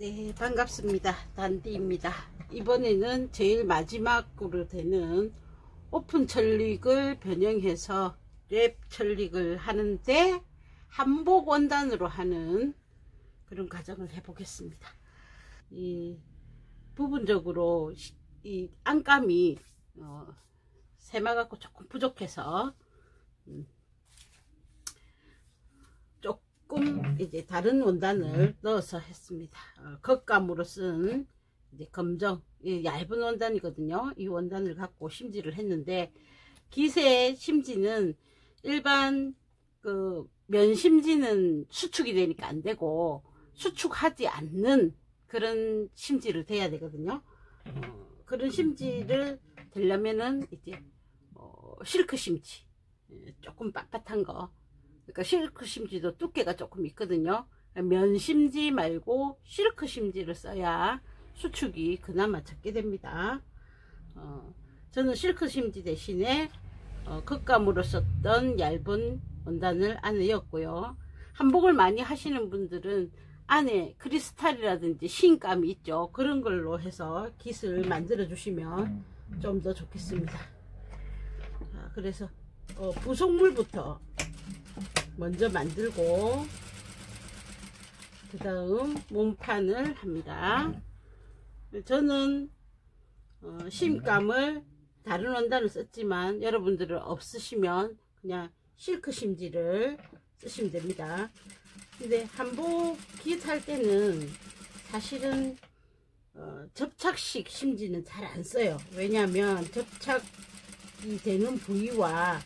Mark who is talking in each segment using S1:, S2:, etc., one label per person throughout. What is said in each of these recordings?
S1: 네, 반갑습니다. 단디입니다. 이번에는 제일 마지막으로 되는 오픈 철릭을 변형해서 랩 철릭을 하는데 한복 원단으로 하는 그런 과정을 해보겠습니다. 이 부분적으로 이 안감이 세마갖고 조금 부족해서 조금 이제 다른 원단을 넣어서 했습니다. 겉감으로 쓴 이제 검정 얇은 원단이거든요. 이 원단을 갖고 심지를 했는데, 기세 심지는 일반 그 면심지는 수축이 되니까 안 되고 수축하지 않는 그런 심지를 돼야 되거든요. 그런 심지를 되려면은 이제 실크 심지, 조금 빳빳한 거, 그러니까 실크 심지도 두께가 조금 있거든요. 면 심지 말고 실크 심지를 써야 수축이 그나마 적게 됩니다. 저는 실크 심지 대신에 겉감으로 썼던 얇은 원단을 안에 넣었고요. 한복을 많이 하시는 분들은 안에 크리스탈이라든지 신감이 있죠. 그런 걸로 해서 깃을 만들어 주시면 좀 더 좋겠습니다. 그래서 부속물부터 먼저 만들고 그 다음 몸판을 합니다. 저는 심감을 다른 원단을 썼지만 여러분들은 없으시면 그냥 실크 심지를 쓰시면 됩니다. 근데 한복 깃 할 때는 사실은 접착식 심지는 잘 안 써요. 왜냐하면 접착이 되는 부위와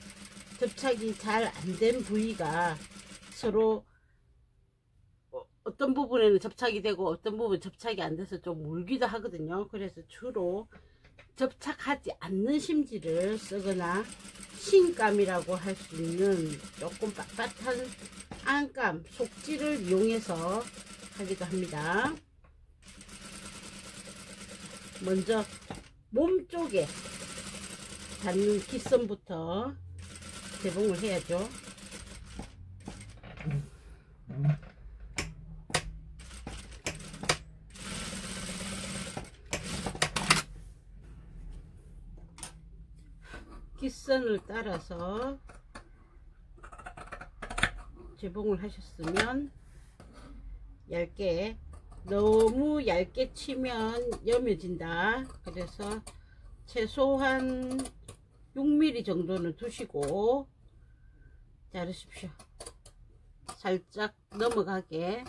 S1: 접착이 잘 안 된 부위가 서로 어떤 부분에는 접착이 되고 어떤 부분은 접착이 안 돼서 좀 물기도 하거든요. 그래서 주로 접착하지 않는 심지를 쓰거나 신감이라고 할 수 있는 조금 빳빳한 안감, 속지를 이용해서 하기도 합니다. 먼저 몸 쪽에 닿는 깃선부터 개봉을 해야죠. 깃선을 따라서 재봉을 하셨으면 얇게, 너무 얇게 치면 여며진다. 그래서 최소한 6mm 정도는 두시고 자르십시오. 살짝 넘어가게.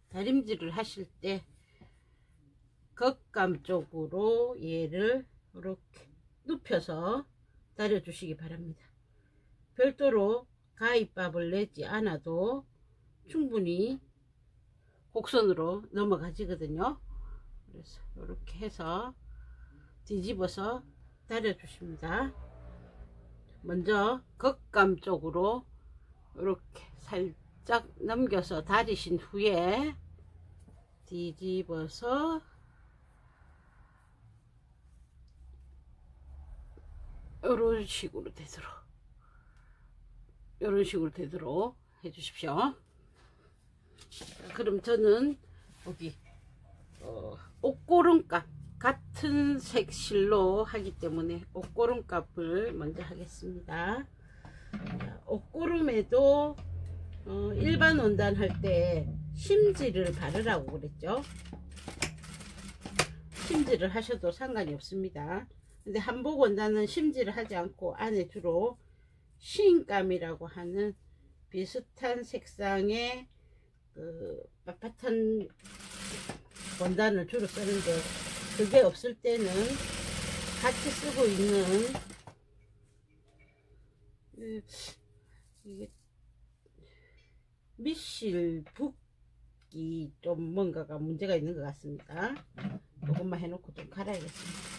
S1: 다림질을 하실 때 겉감 쪽으로 얘를 이렇게 눕혀서 다려 주시기 바랍니다. 별도로 가위밥을 내지 않아도 충분히 곡선으로 넘어가지거든요. 그래서 이렇게 해서 뒤집어서 다려 주십니다. 먼저 겉감 쪽으로 이렇게 살짝 넘겨서 다리신 후에 뒤집어서 이런 식으로 되도록 해 주십시오. 그럼 저는 여기 옷고름값 같은 색 실로 하기 때문에 옷고름값을 먼저 하겠습니다. 옷고름에도 일반 원단 할 때 심지를 바르라고 그랬죠. 심지를 하셔도 상관이 없습니다. 근데 한복 원단은 심지를 하지 않고 안에 주로 시인감이라고 하는 비슷한 색상의 그 빳빳한 원단을 주로 쓰는데, 그게 없을 때는 같이 쓰고 있는 이게 미실 붓기 좀 뭔가가 문제가 있는 것 같습니다. 조금만 해놓고 좀 갈아야겠습니다.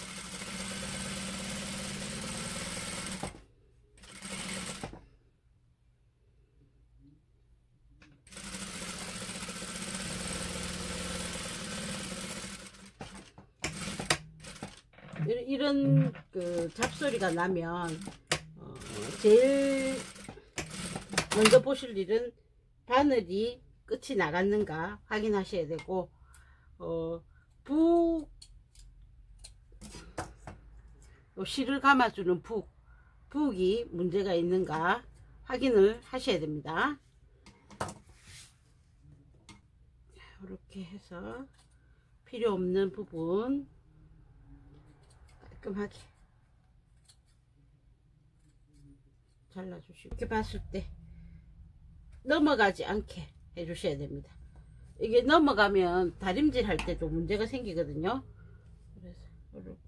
S1: 이런 그 잡소리가 나면 제일 먼저 보실 일은 바늘이 끝이 나갔는가 확인하셔야 되고, 실을 감아주는 북이 문제가 있는가 확인을 하셔야 됩니다. 이렇게 해서 필요 없는 부분 깔끔하게 잘라주시고, 이렇게 봤을 때 넘어가지 않게 해주셔야 됩니다. 이게 넘어가면 다림질 할 때도 문제가 생기거든요. 그래서 이렇게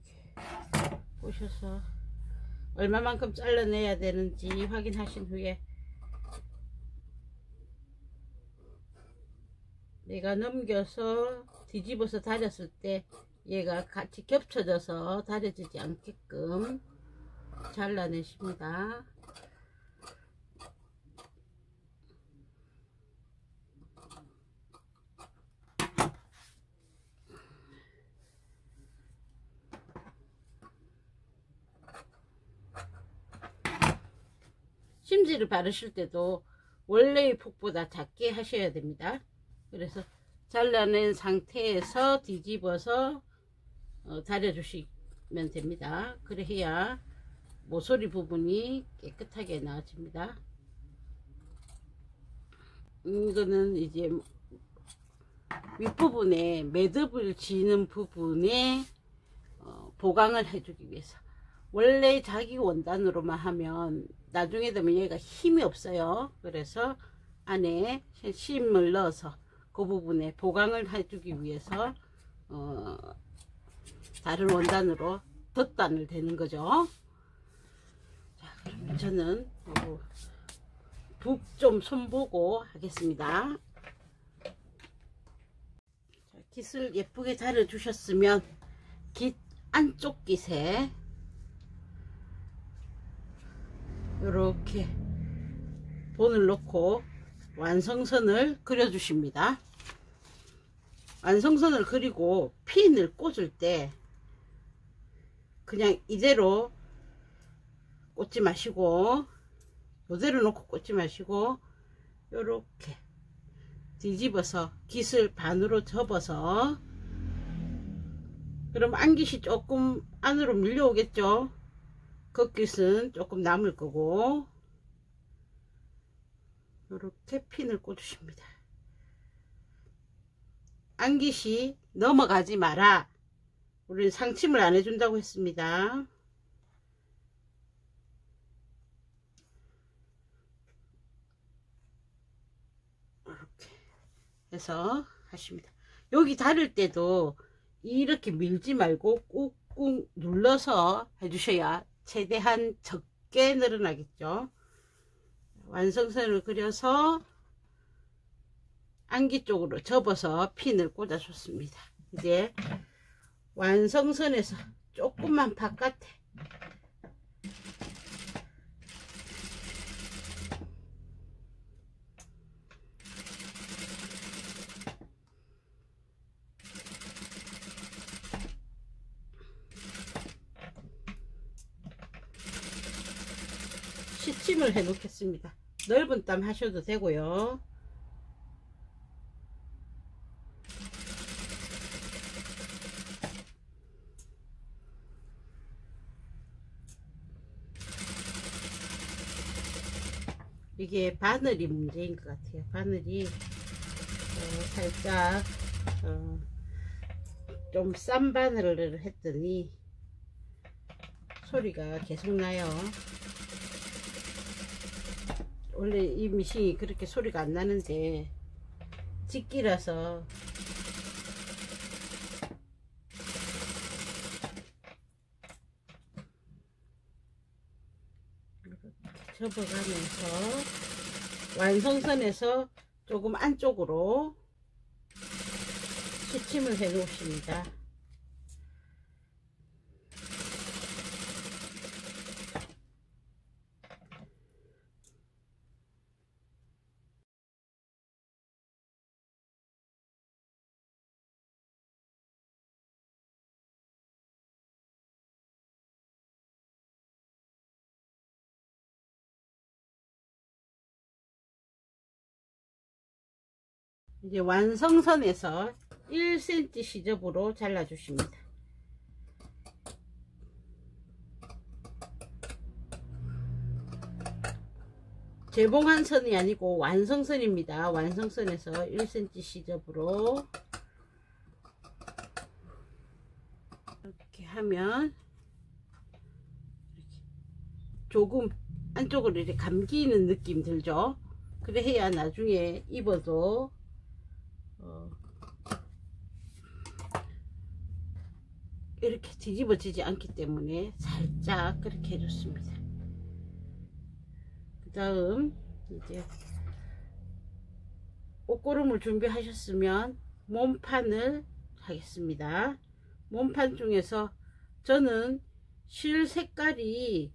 S1: 보셔서 얼마만큼 잘라내야 되는지 확인하신 후에, 내가 넘겨서 뒤집어서 다렸을 때 얘가 같이 겹쳐져서 다려지지 않게끔 잘라내십니다. 심지를 바르실 때도 원래의 폭보다 작게 하셔야 됩니다. 그래서 잘라낸 상태에서 뒤집어서 다려주시면 됩니다. 그래야 모서리 부분이 깨끗하게 나와집니다. 이거는 이제 윗부분에 매듭을 지는 부분에 보강을 해주기 위해서. 원래 자기 원단으로만 하면 나중에 되면 얘가 힘이 없어요. 그래서 안에 심을 넣어서 그 부분에 보강을 해주기 위해서 다른 원단으로 덧단을 대는 거죠. 자, 그러면 저는 북 좀 손보고 하겠습니다. 자, 깃을 예쁘게 다려 주셨으면 깃 안쪽 깃에 이렇게 본을 놓고 완성선을 그려 주십니다. 완성선을 그리고 핀을 꽂을 때 그냥 이대로 꽂지 마시고, 이대로 놓고 꽂지 마시고 이렇게 뒤집어서 깃을 반으로 접어서, 그럼 안깃이 조금 안으로 밀려오겠죠. 겉깃은 조금 남을 거고, 이렇게 핀을 꽂으십니다. 안깃이 넘어가지 마라. 우리는 상침을 안 해준다고 했습니다. 이렇게 해서 하십니다. 여기 다릴 때도 이렇게 밀지 말고 꾹꾹 눌러서 해주셔야 최대한 적게 늘어나겠죠. 완성선을 그려서 안기 쪽으로 접어서 핀을 꽂아 줬습니다. 이제 완성선에서 조금만 바깥에 시침을 해 놓겠습니다. 넓은 땀 하셔도 되고요. 이게 바늘이 문제인 것 같아요. 바늘이 살짝 좀 싼 바늘을 했더니 소리가 계속 나요. 원래 이 미싱이 그렇게 소리가 안 나는데 직기라서 이렇게 접어가면서 완성선에서 조금 안쪽으로 시침을 해 놓으십니다. 이제 완성선에서 1cm 시접으로 잘라 주십니다. 재봉한 선이 아니고 완성선입니다. 완성선에서 1cm 시접으로 이렇게 하면 조금 안쪽으로 이렇게 감기는 느낌 들죠. 그래 해야 나중에 입어도 이렇게 뒤집어지지 않기 때문에 살짝 그렇게 해줬습니다. 그 다음 이제 옷고름을 준비하셨으면 몸판을 하겠습니다. 몸판 중에서 저는 실 색깔이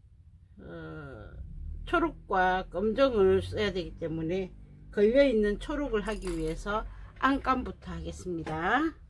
S1: 초록과 검정을 써야 되기 때문에 걸려있는 초록을 하기 위해서 안감부터 하겠습니다.